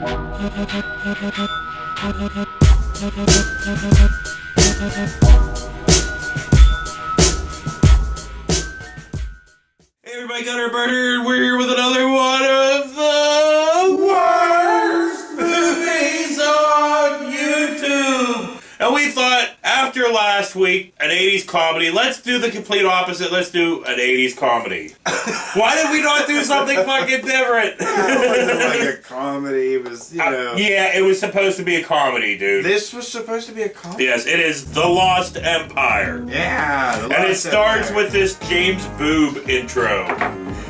Hey everybody, Gunner Burner, we're here with another one of the worst movies on YouTube. And we thought, after last week, an 80s comedy, let's do the complete opposite. Let's do an 80s comedy. Why did we not do something fucking different? It wasn't like a comedy, it was, you know. Yeah, it was supposed to be a comedy, dude. This was supposed to be a comedy? Yes, it is The Lost Empire. Yeah, The Lost And it starts Empire. with this James Boob intro.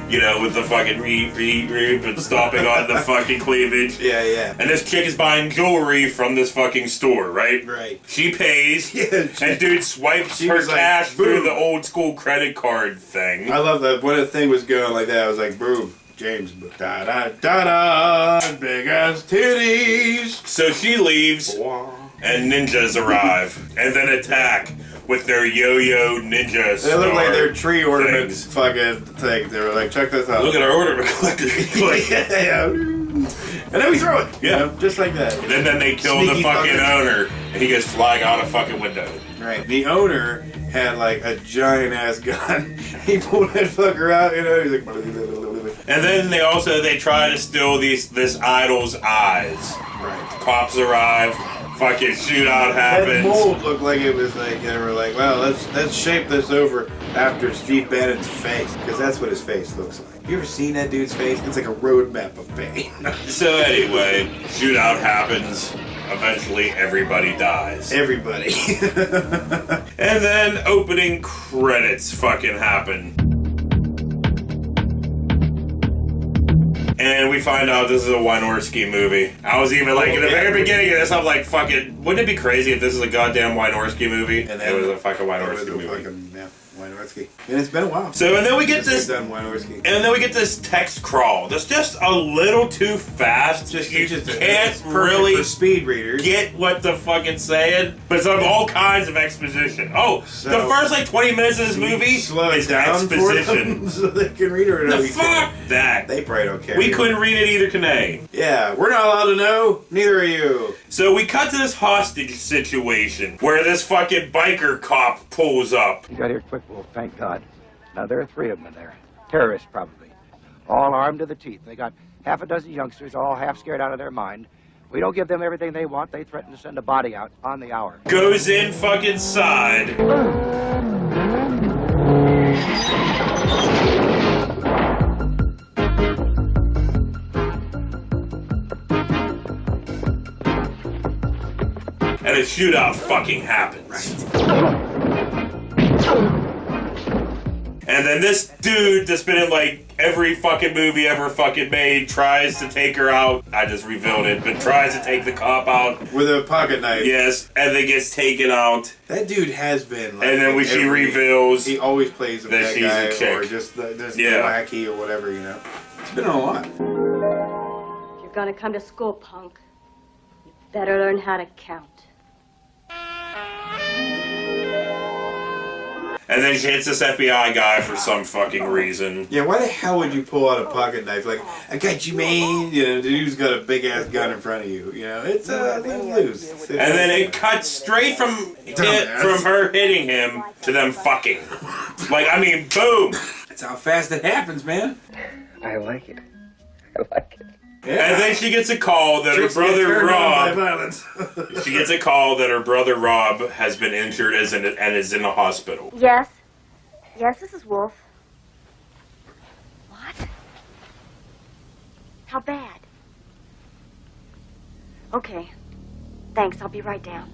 You know, with the fucking and stomping on the fucking cleavage. Yeah, yeah. And this chick is buying jewelry from this fucking store, right? Right. She pays, and dude swipes she her was like, cash through boom. the old school credit card thing. I love that when the thing was going like that, I was like, boom, James, da da da da, big ass titties. So she leaves, and ninjas arrive, and then attack with their yo-yo ninja They look like star their tree ornaments things. fucking thing. They were like, check this out. Look at our ornament collector. Yeah. And then we throw it. Yeah. You know, just like that. And then they kill Sneaky the fucking fuckers. owner, and he goes flying out a fucking window. Right. The owner had like a giant ass gun. He pulled that fucker out, you know, he's like... And then they try to steal this idol's eyes. Right. Cops arrive, fucking shootout That happens. mold looked like it was like, they were like, well, let's shape this over after Steve Bannon's face, because that's what his face looks like. You ever seen that dude's face? It's like a roadmap of pain. So anyway, shootout happens. Eventually everybody dies. Everybody. And then opening credits fucking happen. And we find out this is a Wynorski movie. I was even like, in the very beginning of this, I'm like, fucking, wouldn't it be crazy if this is a goddamn Wynorski movie? And it was a fucking Wynorski movie. Wynorski. And it's been a while. So, and then we get this... Done Wynorski. And then we get this text crawl that's just a little too fast. It's You just can't perfect really for speed readers. get what the fucking saying, but it's all kinds of exposition. Oh, So, the first like 20 minutes of this movie slow it is down for exposition. them so they can read it or The no, fuck that. They probably don't care. We couldn't read it either, can they? Yeah, we're not allowed to know. Neither are you. So we cut to this hostage situation where this fucking biker cop pulls up. You got here quick, Wolf, thank God. Now, there are 3 of them in there. Terrorists, probably. All armed to the teeth. They got half a dozen youngsters, all half scared out of their mind. We don't give them everything they want. They threaten to send a body out on the hour. Goes in fucking side. And a shootout fucking happens. And then this dude that's been in like every fucking movie ever fucking made tries to take her out. I just revealed it, but tries to take the cop out. With a pocket knife. Yes, and then gets taken out. That dude has been. Like, And then when she reveals he always plays a that bad she's guy a chick. or just the Yeah. wacky or whatever, you know. It's been a lot. If you're gonna come to school, punk, you better learn how to count. And then she hits this FBI guy for some fucking reason. Yeah, why the hell would you pull out a pocket knife? Like, I got you, man. You know, the dude's got a big ass gun in front of you. You know, it's loose. And then it cuts straight from her hitting him to them fucking. Like, I mean, boom. That's how fast it happens, man. I like it. I like it. Yeah. And then she gets a call that her Chicks get brother turned on by Rob. violence. She gets a call that her brother Rob has been injured and is in the hospital. Yes. Yes, this is Wolf. What? How bad? Okay. Thanks, I'll be right down.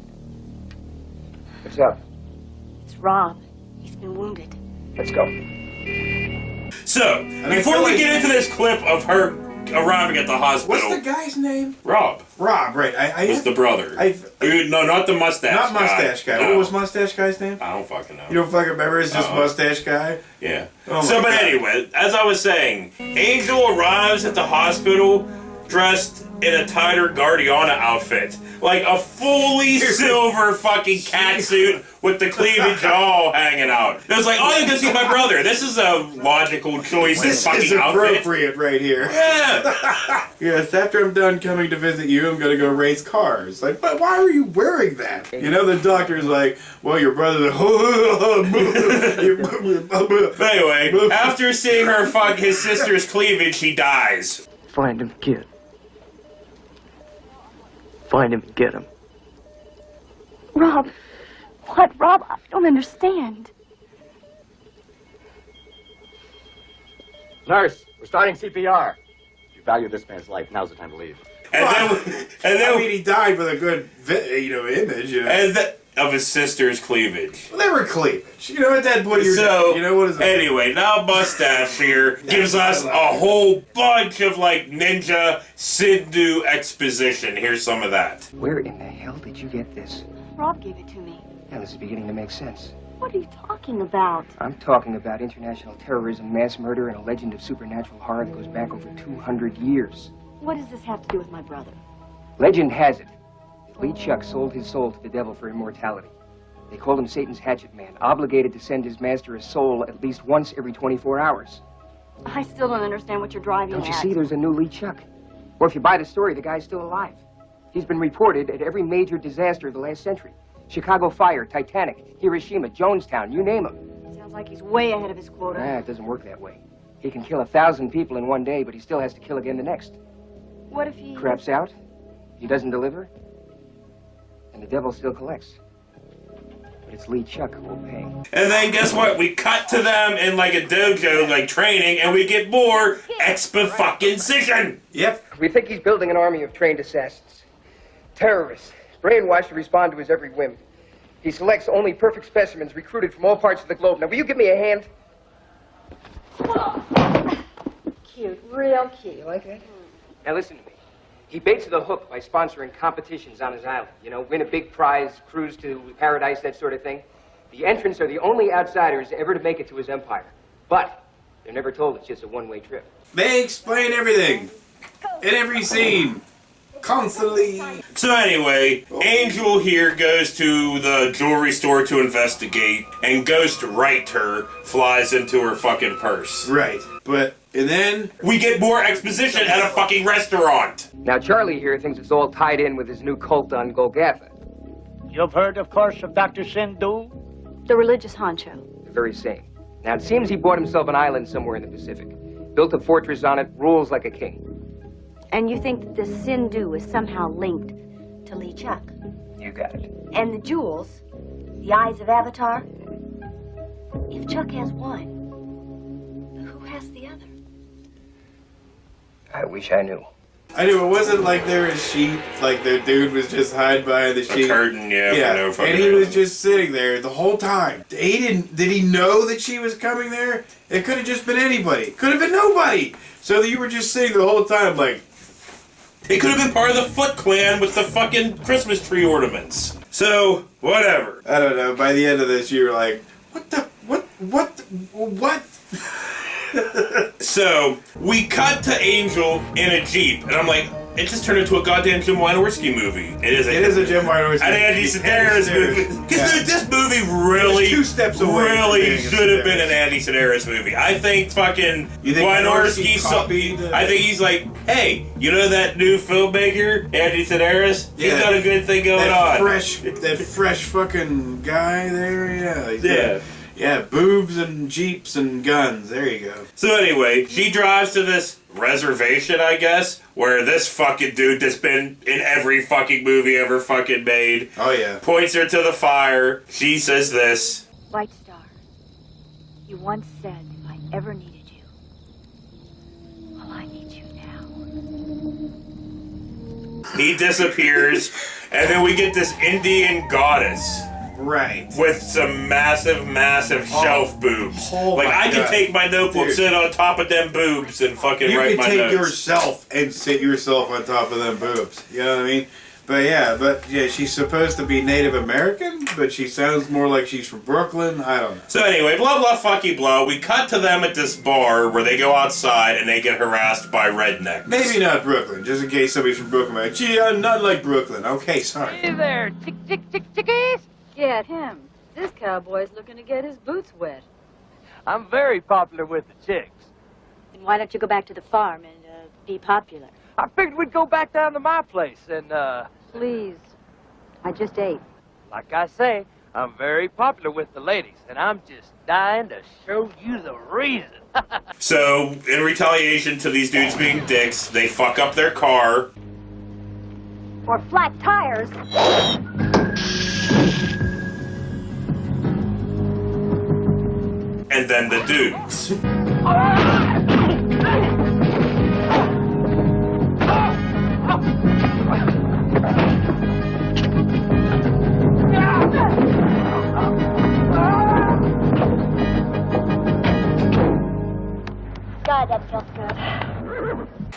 What's up? It's Rob. He's been wounded. Let's go. So, before we get into this clip of her arriving at the hospital. What's the guy's name? Rob. Rob, right. I was the brother. No, not the mustache Not mustache guy. No. What was mustache guy's name? I don't fucking know. You don't fucking remember? It's just mustache guy? Yeah. Oh But God. anyway, as I was saying, Angel arrives at the hospital dressed in a tighter Guardiana outfit. Like a fully silver fucking catsuit with the cleavage all hanging out. It was like, oh, you can see my brother. This is a logical choice in This fucking is outfit. appropriate right here. Yeah. Yes, after I'm done coming to visit you, I'm gonna go race cars. Like, but why are you wearing that? You know, the doctor's like, well, your brother's But anyway, after seeing her fuck his sister's cleavage, he dies. Find him, kid. Find him and get him. Rob. What, Rob? I don't understand. Nurse, we're starting CPR. If you value this man's life, now's the time to leave. And then I mean, he died with a good, image. of his sister's cleavage. Well, they were cleavage. You know, at that point, So, you know what is that? anyway, now Mustache here gives us a whole bunch of, like, ninja Sindhu exposition. Here's some of that. Where in the hell did you get this? Rob gave it to me. Now this is beginning to make sense. What are you talking about? I'm talking about international terrorism, mass murder, and a legend of supernatural horror that goes back over 200 years. What does this have to do with my brother? Legend has it that Lee Chuck sold his soul to the devil for immortality. They called him Satan's hatchet man, obligated to send his master a soul at least once every 24 hours. I still don't understand what you're driving Don't you at. see, there's a new Lee Chuck? Or if you buy the story, the guy's still alive. He's been reported at every major disaster of the last century. Chicago fire, Titanic, Hiroshima, Jonestown, you name him. Sounds like he's way ahead of his quota. It doesn't work that way. He can kill 1,000 people in one day, but he still has to kill again the next. What if he... Craps out, he doesn't deliver, and the devil still collects. But it's Lee Chuck who will pay. And then guess what? We cut to them in like a dojo, like training, and we get more exposition. Yep. We think he's building an army of trained assassins. Terrorists, brainwashed to respond to his every whim. He selects only perfect specimens recruited from all parts of the globe. Now, will you give me a hand? Cute, real cute. You like that? Now, listen to me. He baits the hook by sponsoring competitions on his island. You know, win a big prize, cruise to paradise, that sort of thing. The entrants are the only outsiders ever to make it to his empire. But they're never told it's just a one-way trip. They explain everything in every scene. Constantly. So anyway, Angel here goes to the jewelry store to investigate, and Ghost Writer flies into her fucking purse. Right. And then We get more exposition at a fucking restaurant. Now, Charlie here thinks it's all tied in with his new cult on Golgotha. You've heard, of course, of Dr. Sindhu? The religious honcho. The very same. Now, it seems he bought himself an island somewhere in the Pacific. Built a fortress on it, rules like a king. And you think that this Sindhu is somehow linked to Lee Chuck? You got it. And the jewels? The eyes of Avatar? If Chuck has one, who has the other? I wish I knew. I knew it wasn't like there was sheep, like the dude was just hiding behind the A sheep. curtain, yeah. For no fucking and he was reason. just sitting there the whole time. Did he know that she was coming there? It could have just been anybody. Could have been nobody. So you were just sitting the whole time like, It could have been part of the Foot Clan with the fucking Christmas tree ornaments. So, whatever. I don't know. By the end of this, you were like, what? So, we cut to Angel in a Jeep, and I'm like, it just turned into a goddamn Jim Wynorski movie. It is a Jim Wynorski. An Andy Sedaris movie. Because dude, this movie really, It's 2 steps away from really being a should have been Sedaris. an Andy Sedaris movie. I think fucking You think Wynorski Wynorski copied the- I think he's like, hey, you know that new filmmaker, Andy Sedaris? He's Yeah. got a good thing going that on. that fresh fucking guy there, yeah. He's Yeah. got- yeah, boobs and jeeps and guns. There you go. So anyway, she drives to this reservation, I guess, where this fucking dude that's been in every fucking movie ever fucking made Oh yeah. points her to the fire. She says this. White Star, you once said if I ever needed you, well, I need you now. He disappears, and then we get this Indian goddess Right. with some massive shelf boobs. Oh like, my I can God. take my notebook, Dude. sit on top of them boobs, and fucking You write can my take notes. yourself and sit yourself on top of them boobs. You know what I mean? But yeah, she's supposed to be Native American, but she sounds more like she's from Brooklyn. I don't know. So anyway, blah blah fucky blah. We cut to them at this bar where they go outside and they get harassed by rednecks. Maybe not Brooklyn, just in case somebody's from Brooklyn. Like, gee, I'm not like Brooklyn. Okay, sorry. Hey there, chickies. Get him. This cowboy's looking to get his boots wet. I'm very popular with the chicks. Then why don't you go back to the farm and be popular? I figured we'd go back down to my place and, Please. I just ate. like I say, I'm very popular with the ladies, and I'm just dying to show you the reason. So in retaliation to these dudes being dicks, they fuck up their car. Or flat tires. And then the dudes. God, that felt good.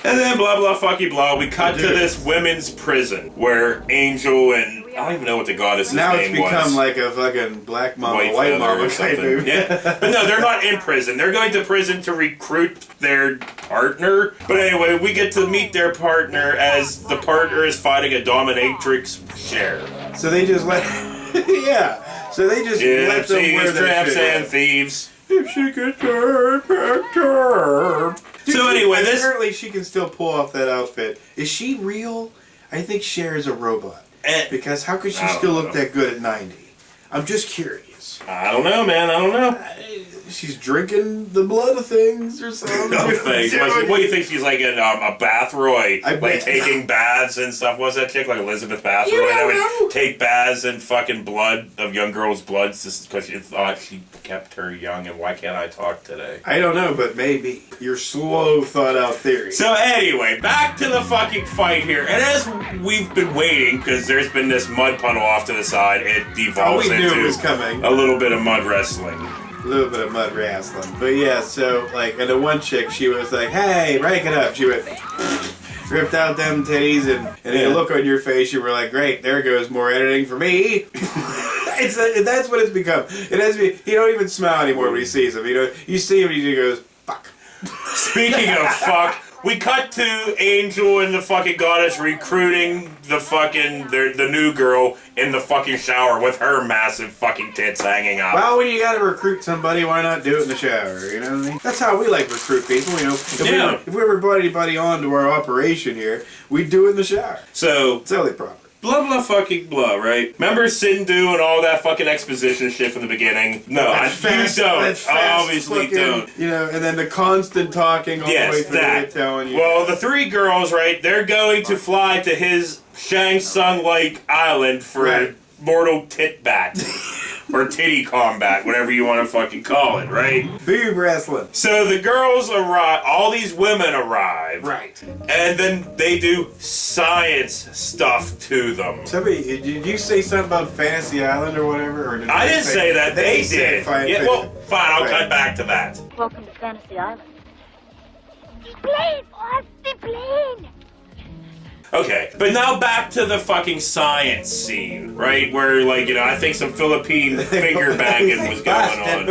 And then blah blah fucky blah. We cut to this women's prison where Angel and I don't even know what the goddess's Now it's name was. become like a fucking black mama, white feather mama or type something. movie. Yeah. But no, they're not in prison. They're going to prison to recruit their partner. But anyway, we get to meet their partner as the partner is fighting a dominatrix Cher. So they just let, yeah. So they just let them wear their traps shit. and thieves. If she could turn. So anyway, this apparently she can still pull off that outfit. Is she real? I think Cher is a robot. Because how could she still look that good at 90? I'm just curious. I don't know, man. I don't know. She's drinking the blood of things or something. No thanks. What do you think? She's like in a bath Roy, like taking baths and stuff. What's that chick like Elizabeth Bathroy? That would take baths in fucking blood of young girls' bloods just because she thought she kept her young. And why can't I talk today? I don't know, but maybe your slow thought out theory. So anyway, back to the fucking fight here. And as we've been waiting, because there's been this mud puddle off to the side, it devolves we knew into it was coming. a little bit of mud wrestling. A little bit of mud wrestling. But yeah, so, like, and the one chick, she was like, hey, rank it up. She went, ripped out them titties, and the look on your face, you were like, great, there goes more editing for me. That's what it's become. It has to be, he don't even smile anymore when he sees him. You see him, and he goes, fuck. Speaking of fuck, we cut to Angel and the fucking goddess recruiting the fucking the new girl in the fucking shower with her massive fucking tits hanging out. Well, when you gotta recruit somebody, why not do it in the shower? You know what I mean? That's how we like to recruit people. You know, if we ever brought anybody on to our operation here, we'd do it in the shower. So totally proper. Blah blah fucking blah, right? Remember Sindhu and all that fucking exposition shit from the beginning? No, you don't. Obviously don't. You know, and then the constant talking all the way through it, telling you. Well, the three girls, right, they're going to fly to his Shang Tsung-like island for mortal tit bat. Or titty combat, whatever you want to fucking call it, right? Boob wrestling. So the girls arrive, all these women arrive. Right. And then they do science stuff to them. Somebody, did you say something about Fantasy Island or whatever? Or did I didn't say that, they did. Yeah, well, fine, I'll cut back to that. Welcome to Fantasy Island. The plane, boss, the plane. Okay, but now back to the fucking science scene, right? Where, like, you know, I think some Philippine finger banging was going on.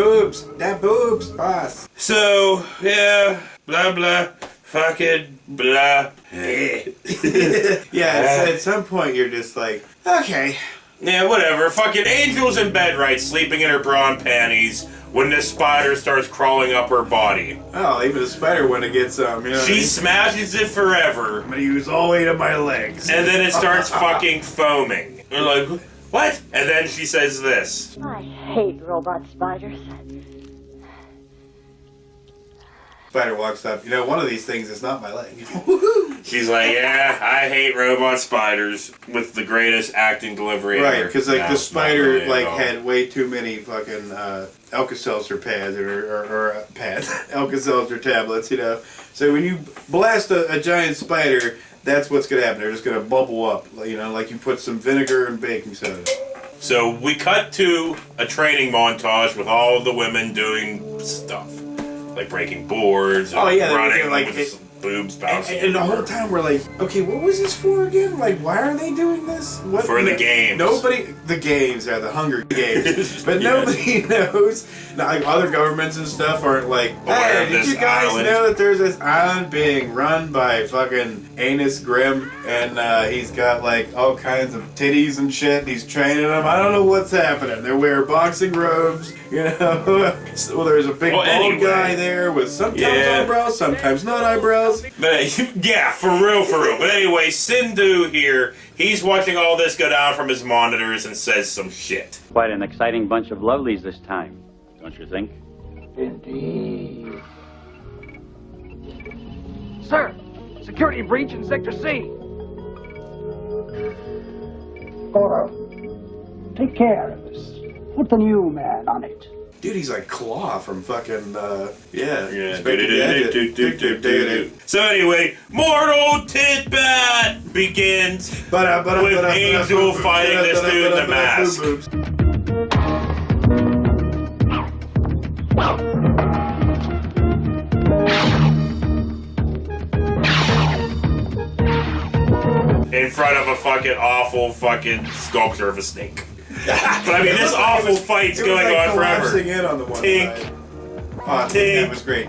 That boobs, boss. So, yeah, blah, blah, fucking blah. Yeah, at some point you're just like, okay. Yeah, whatever. Fucking Angel's in bed, right, sleeping in her bra and panties when this spider starts crawling up her body. Oh, even a spider want to get some, you know. She smashes it forever. I'm gonna use all 8 of my legs. And then it starts fucking foaming. We're like, what? And then she says this. I hate robot spiders. Spider walks up. You know, one of these things is not my leg. She's like, yeah, I hate robot spiders with the greatest acting delivery right, ever. because like No, the spider not really at all. had way too many fucking Alka-Seltzer pads or pads, Alka-Seltzer tablets, you know. So when you blast a giant spider, that's what's gonna happen. They're just gonna bubble up, you know, like you put some vinegar and baking soda. So we cut to a training montage with all of the women doing stuff. Like breaking boards, and running. boobs bouncing. And the whole time we're like, okay, what was this for again? Like, why are they doing this? What For the games. The games are the Hunger Games. But nobody knows. Like, other governments and stuff aren't like, Aware hey, of did this you guys island. know that there's this island being run by fucking Anus Grimm? And he's got like all kinds of titties and shit. He's training them. I don't know what's happening. They wear boxing robes, you know. Well, there's a big bald guy there with sometimes eyebrows, sometimes not eyebrows. But yeah, for real. But anyway, Sindhu here, he's watching all this go down from his monitors and says some shit. Quite an exciting bunch of lovelies this time, don't you think? Indeed. Sir, security breach in Sector C. Goro, take care of this. Put the new man on it. Dude, he's like Claw from fucking, Yeah. So anyway, Mortal Titbat begins with Angel fighting this dude in the mask. In front of a fucking awful fucking sculpture of a snake. But I mean, this awful fight's going on forever. In on the one Tink. side. Oh, Tink. that was great.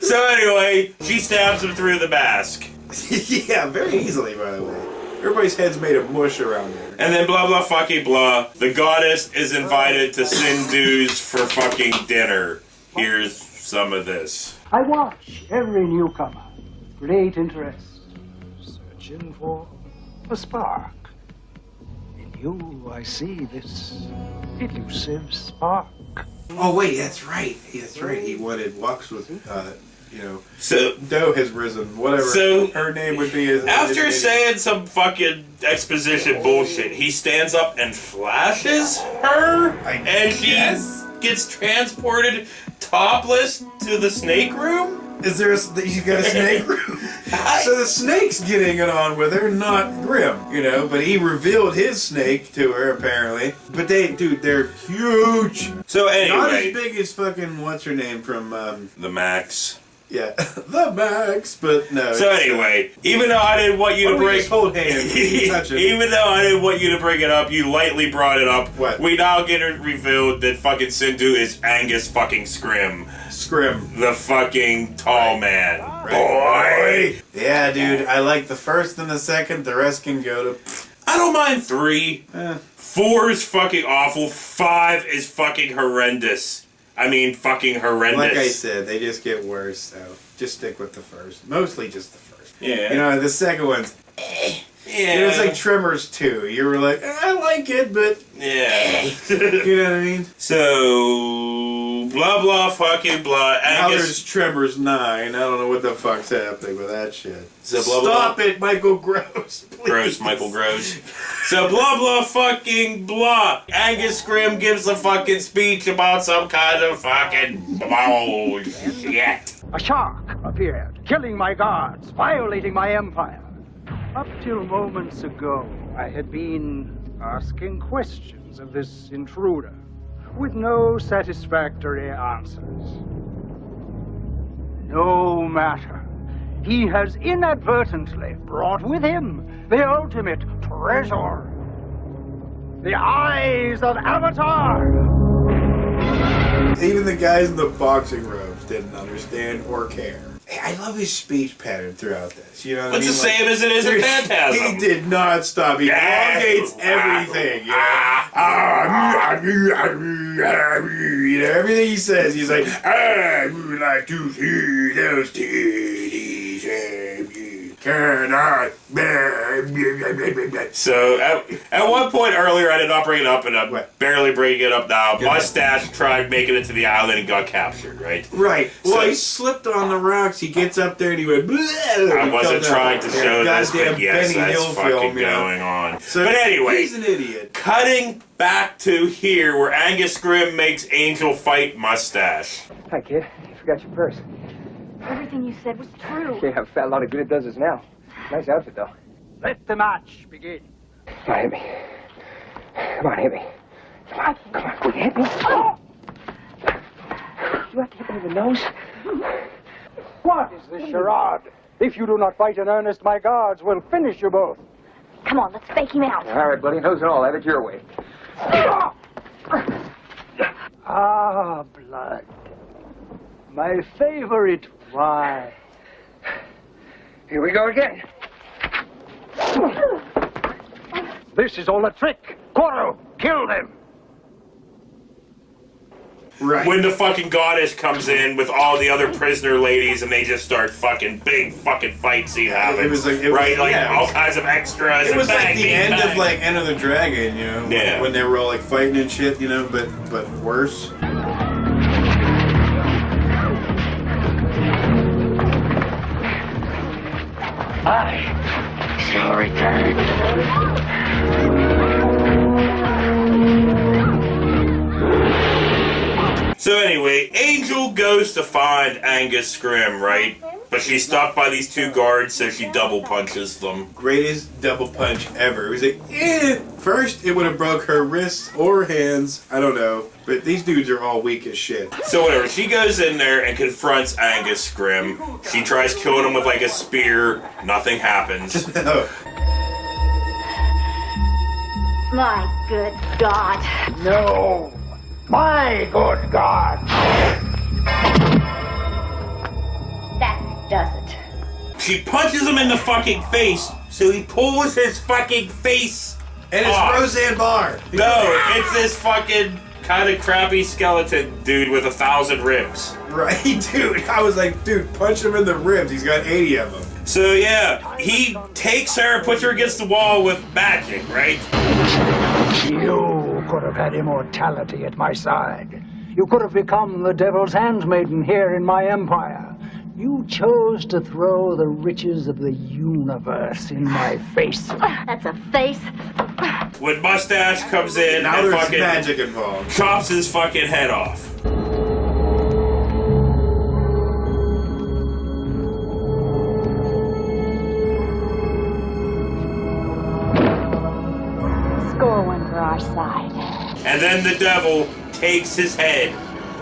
So anyway, she stabs him through the mask. Yeah, very easily, by the way. Everybody's head's made of mush around there. And then blah blah fucking blah. The goddess is invited to Sindhu's for fucking dinner. Here's some of this. I watch every newcomer. Great interest. Searching for a spark. In you, I see this elusive spark. Oh wait, that's right. That's right. He wanted walks with, you know. So Doe has risen. Whatever So, her name would be. Is after saying some fucking exposition bullshit, he stands up and flashes her, and she gets transported topless to the snake room. Is there you got a snake room? So the snake's getting it on with her, not Grimm, you know, but he revealed his snake to her apparently. But they're huge. So Not as anyway, big as fucking what's her name from the Max. yeah, the Max, but no. So anyway, even though I didn't want you to bring, just hold hands, we touch it. even though I didn't want you to bring it up, you lightly brought it up. What? We now get it revealed that fucking Sindhu is Angus fucking Scrim, the fucking tall man. Boy. Yeah, dude, I like the first and the second. The rest can go to. I don't mind 3. 4 is fucking awful. 5 is fucking horrendous. I mean, fucking horrendous. Like I said, they just get worse. So just stick with the first. Mostly just the first. Yeah. You know, the second one's. Yeah. It was like Tremors 2. You were like, I like it, but. Yeah. You know what I mean? So, blah, blah, fucking blah. Now Angus. there's Tremors 9. I don't know what the fuck's happening with that shit. So blah, Stop blah, it, Michael Gross. Please. Gross, Michael Gross. So blah blah fucking blah. Angus Grimm gives a fucking speech about some kind of fucking bullshit. A shark appeared, killing my guards, violating my empire. Up till moments ago, I had been asking questions of this intruder, with no satisfactory answers. No matter. He has inadvertently brought with him the ultimate treasure. The eyes of Avatar! Even the guys in the boxing robes didn't understand or care. Hey, I love his speech pattern throughout this. You know what I mean? It's the same as it is in Phantasm. He did not stop. He elongates everything. You know, everything he says, he's like, I would like to see those titties. Cannot. So at one point earlier, I did not bring it up, and I'm barely bringing it up now. Mustache tried making it to the island and got captured, right? Right. Well, So- he slipped on the rocks. He gets up there and he went. I wasn't trying to show this, but yes, Benny that's Hill fucking film, you know? going on. So but anyway, he's an idiot. cutting back to here where Angus Grimm makes Angel fight Mustache. Hi, kid. You forgot your purse. Everything you said was true. Yeah, a fat lot of good it does us now. Nice outfit, though. Let the match begin. Come on, hit me. Come on, hit me. Come on, quick, hit me. Oh! You have to hit me in the nose. What is this charade? If you do not fight in earnest, my guards will finish you both. Come on, let's fake him out. All right, buddy, nose and all, have it your way. Ah, blood. My favorite wine. Here we go again. This is all a trick. Quarrel, kill them. Right. When the fucking goddess comes in with all the other prisoner ladies and they just start fucking big fucking fight scene happens. It was like all kinds of extras. It was and like bang, the bang, end bang. of like End of the Dragon, you know? Yeah. When they were all like fighting and shit, you know, but worse. I shall return. So anyway, Angel goes to find Angus Scrim, right? But she's stopped by these two guards, so she double punches them. Greatest double punch ever. It was like, first it would have broke her wrists or hands. I don't know. But these dudes are all weak as shit. So whatever, she goes in there and confronts Angus Scrim. She tries killing him with like a spear. Nothing happens. My good God. No. My good God. That does it. She punches him in the fucking face, so he pulls his fucking face And it's off. Roseanne Barr. No, it's this fucking kind of crappy skeleton dude with 1,000 ribs. Right, dude. I was like, dude, punch him in the ribs. He's got 80 of them. So yeah, he takes her, puts her against the wall with magic, right? You could have had immortality at my side. You could have become the devil's handmaiden here in my empire. You chose to throw the riches of the universe in my face. That's a face. When Mustache comes in Now and there's fucking magic involved. chops his fucking head off. Score one for our side. And then the devil takes his head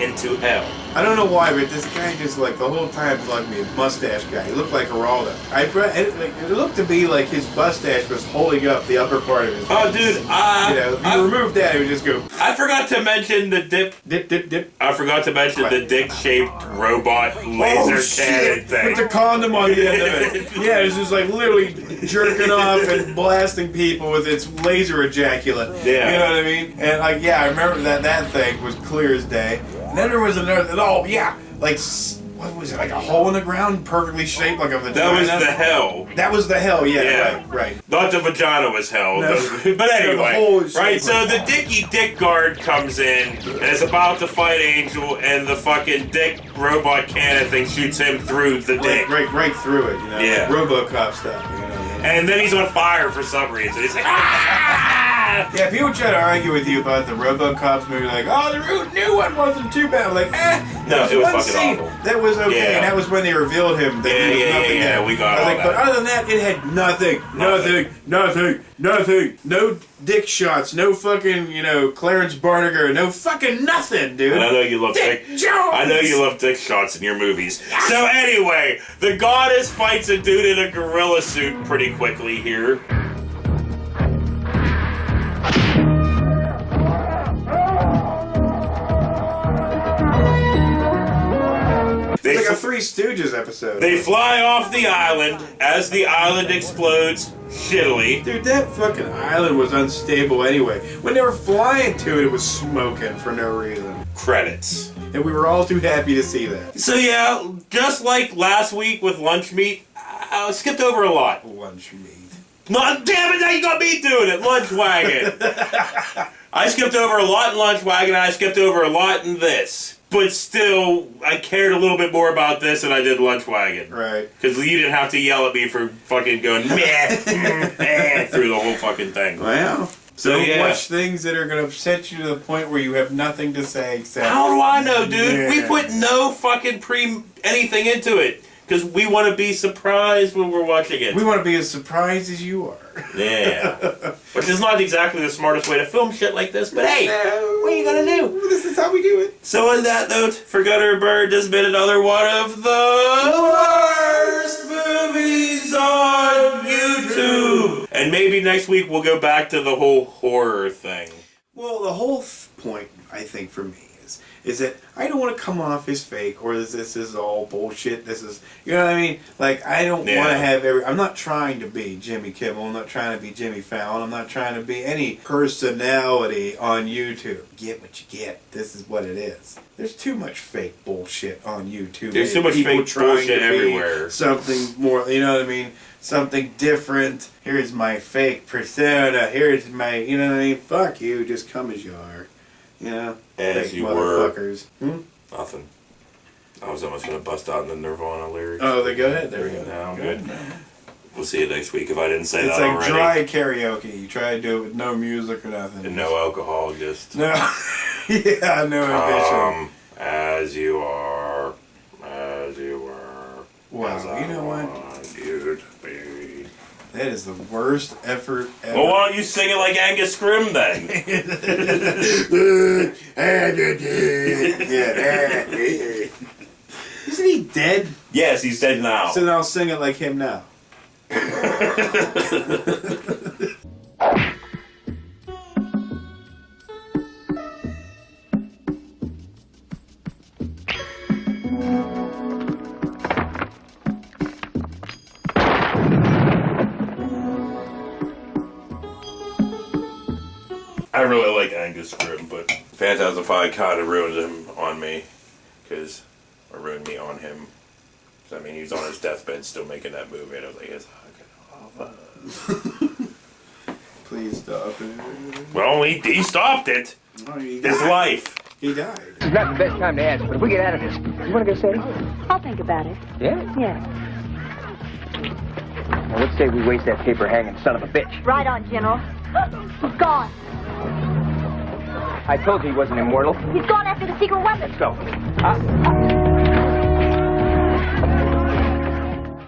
into hell. I don't know why, but this guy just like the whole time bugged me. Mustache guy. He looked like Geraldo. It looked to be like his mustache was holding up the upper part of his face. Oh, dude, you know, if you remove that, it would just go. I forgot to mention the Dip. I forgot to mention the dick-shaped robot laser cannon thing. With the condom on the end of it. Yeah, it was just like literally jerking off and blasting people with its laser ejaculate. Yeah. You know what I mean? And like, yeah, I remember that thing was clear as day. And then there was another, like, what was it, like a hole in the ground, perfectly shaped like a vagina? That was the hell. That was the hell, yeah. Yeah. Right. Not the vagina was hell. No. But anyway, the hole is right, shaped so like the that. Dicky Dick guard comes in and is about to fight Angel, and the fucking dick robot cannon thing shoots him through the dick. Right through it, you know? Yeah. Like RoboCop stuff, you know? And then he's on fire for some reason. He's like, ah! Yeah, people try to argue with you about the RoboCops movie, like, oh, the new one wasn't too bad. I'm like, No, it was one fucking scene awful. that was okay, Yeah. and that was when they revealed him. That he was nothing Yeah, there. we got I was all like, that. but other than that, it had nothing. No dick shots, no fucking, Clarence Barnager, no fucking nothing, dude. And I know you love Dick Jones! I know you love dick shots in your movies. So anyway, the goddess fights a dude in a gorilla suit pretty quickly here. It's like a Three Stooges episode. They fly off the island as the island explodes shittily. Dude, that fucking island was unstable anyway. When they were flying to it, it was smoking for no reason. Credits. And we were all too happy to see that. So yeah, just like last week with lunch meat, I skipped over a lot. Lunch meat. No, damn it, now you got me doing it, Lunch Wagon. I skipped over a lot in Lunch Wagon, and I skipped over a lot in this. But still, I cared a little bit more about this than I did Lunch Wagon. Right. Because you didn't have to yell at me for fucking going meh through the whole fucking thing. Wow. So Don't yeah. watch things that are going to upset you to the point where you have nothing to say except... How do I know, dude? Yeah. We put no fucking anything into it. because we want to be surprised when we're watching it. We want to be as surprised as you are. Yeah. Which is not exactly the smartest way to film shit like this, but hey, what are you gonna do? This is how we do it. So on that note, for Gunner Bird, this has been another one of the worst movies on YouTube. And maybe next week we'll go back to the whole horror thing. Well, the whole point, I think, for me is that I don't want to come off as fake or this is all bullshit. This is, you know what I mean? Like, I don't want to have I'm not trying to be Jimmy Kimmel. I'm not trying to be Jimmy Fallon. I'm not trying to be any personality on YouTube. Get what you get. This is what it is. There's too much fake bullshit on YouTube. There's too much fake bullshit everywhere. Something more, you know what I mean? Something different. Here's my fake persona. Here's my, you know what I mean? Fuck you. Just come as you are. You know? As fake you motherfuckers. were. Nothing. I was almost going to bust out in the Nirvana lyrics. Oh, they go ahead. There we go. No, I'm good. We'll see you next week if I didn't say It's that like already. dry karaoke. You try to do it with no music or nothing. And no alcohol, just... No. Yeah, no ambition. As you are. As you are. Wow, as you know what? want you to be. That is the worst effort ever. Well, why don't you sing it like Angus Scrim then? Isn't he dead? Yes, he's dead now. So then I'll sing it like him now. I really like Angus Scrim, but Phantasm 5 kind of ruined him on me. Or ruined me on him. I mean, he was on his deathbed still making that movie, and I was like, yes, Please stop it. well, he stopped it. Oh, he His died. life. He died. It's not the best time to ask, but if we get out of this, you want to go say? I'll think about it. Yeah? Yes. Now, let's say we waste that paper hanging son of a bitch. Right on, General. He's gone. I told you he wasn't immortal. He's gone after the secret weapon. Let's go.